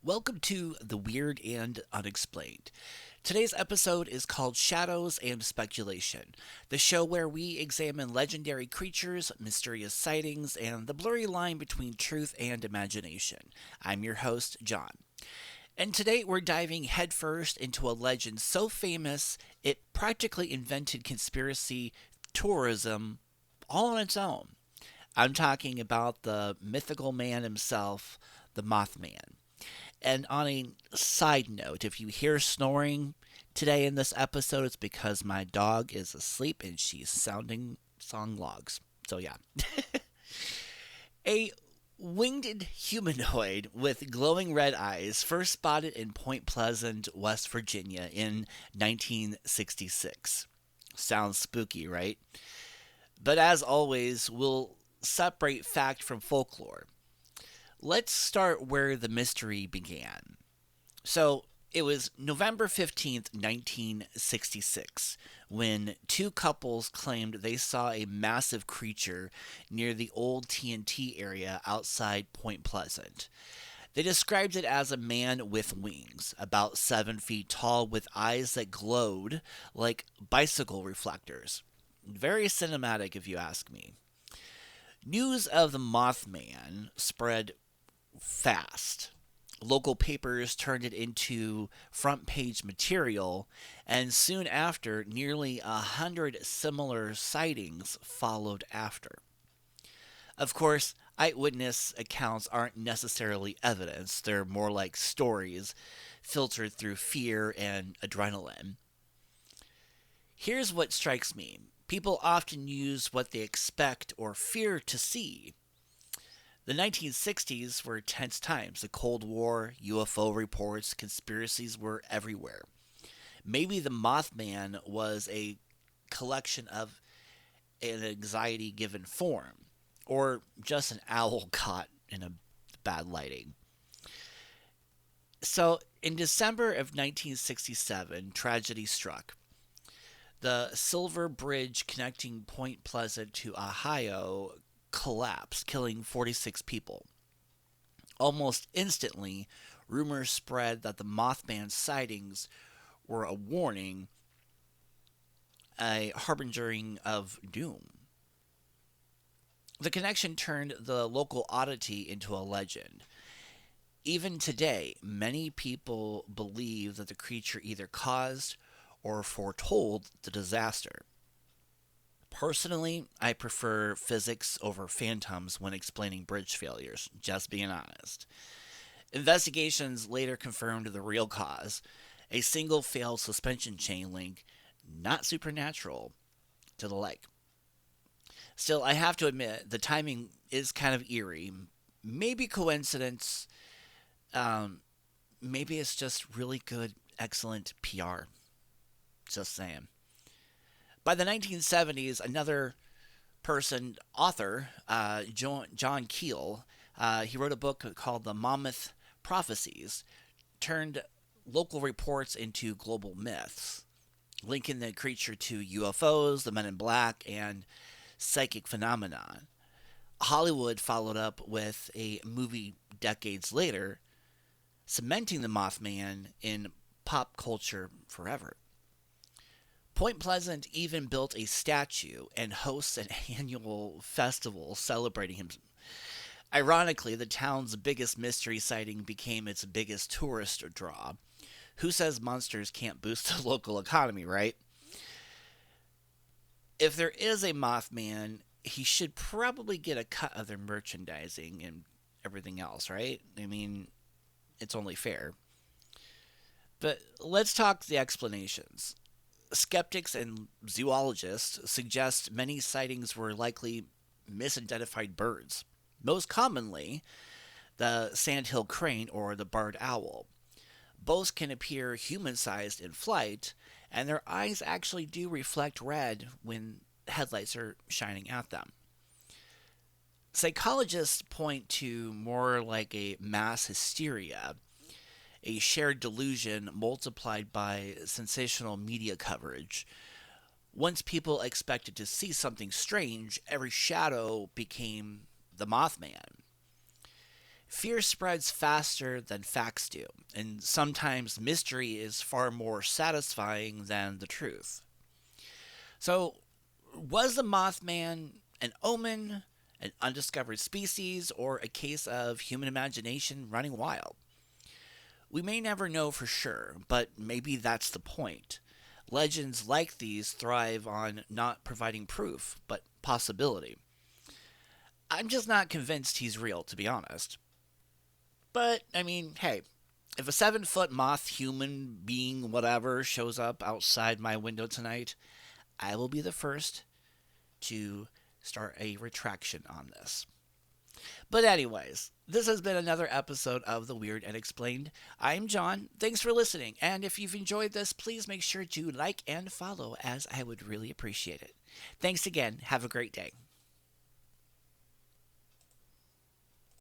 Welcome to the Weird and Unexplained. Today's episode is called Shadows and Speculation, the show where we examine legendary creatures, mysterious sightings, and the blurry line between truth and imagination. I'm your host, John. And today we're diving headfirst into a legend so famous it practically invented conspiracy tourism all on its own. I'm talking about the mythical man himself, the Mothman. And on a side note, if you hear snoring today in this episode, it's because my dog is asleep and she's sounding song logs. So, yeah. A winged humanoid with glowing red eyes first spotted in Point Pleasant, West Virginia in 1966. Sounds spooky, right? But as always, we'll separate fact from folklore. Let's start where the mystery began. So, it was November 15th, 1966, when two couples claimed they saw a massive creature near the old TNT area outside Point Pleasant. They described it as a man with wings, about 7 feet tall, with eyes that glowed like bicycle reflectors. Very cinematic, if you ask me. News of the Mothman spread fast. Local papers turned it into front page material, and soon after, nearly 100 similar sightings followed after. Of course, eyewitness accounts aren't necessarily evidence, they're more like stories filtered through fear and adrenaline. Here's what strikes me: people often use what they expect or fear to see. The 1960s were tense times. The Cold War, UFO reports, conspiracies were everywhere. Maybe the Mothman was a collection of an anxiety given form, or just an owl caught in a bad lighting. So, in December of 1967, tragedy struck. The Silver Bridge connecting Point Pleasant to Ohio collapsed, killing 46 people. Almost instantly, rumors spread that the Mothman sightings were a warning, a harbingering of doom. The connection turned the local oddity into a legend. Even today, many people believe that the creature either caused or foretold the disaster. Personally, I prefer physics over phantoms when explaining bridge failures, just being honest. Investigations later confirmed the real cause: a single failed suspension chain link, not supernatural, to the lake. Still, I have to admit, the timing is kind of eerie. Maybe coincidence, um, maybe it's just really good, excellent PR. Just saying. By the 1970s, another author, John Keel, he wrote a book called The Mammoth Prophecies, turned local reports into global myths, linking the creature to UFOs, the Men in Black, and psychic phenomenon. Hollywood followed up with a movie decades later, cementing the Mothman in pop culture forever. Point Pleasant even built a statue and hosts an annual festival celebrating him. Ironically, the town's biggest mystery sighting became its biggest tourist draw. Who says monsters can't boost the local economy, right? If there is a Mothman, he should probably get a cut of their merchandising and everything else, right? I mean, it's only fair. But let's talk the explanations. Skeptics and zoologists suggest many sightings were likely misidentified birds. Most commonly, the sandhill crane or the barred owl. Both can appear human sized in flight, and their eyes actually do reflect red when headlights are shining at them. Psychologists point to more like a mass hysteria, a shared delusion multiplied by sensational media coverage. Once people expected to see something strange, every shadow became the Mothman. Fear spreads faster than facts do, and sometimes mystery is far more satisfying than the truth. So, was the Mothman an omen, an undiscovered species, or a case of human imagination running wild? We may never know for sure, but maybe that's the point. Legends like these thrive on not providing proof, but possibility. I'm just not convinced he's real, to be honest. But, I mean, hey, if a 7 foot moth human being, whatever, shows up outside my window tonight, I will be the first to start a retraction on this. But, anyways, this has been another episode of The Weird and Explained. I'm John. Thanks for listening. And if you've enjoyed this, please make sure to like and follow, as I would really appreciate it. Thanks again. Have a great day.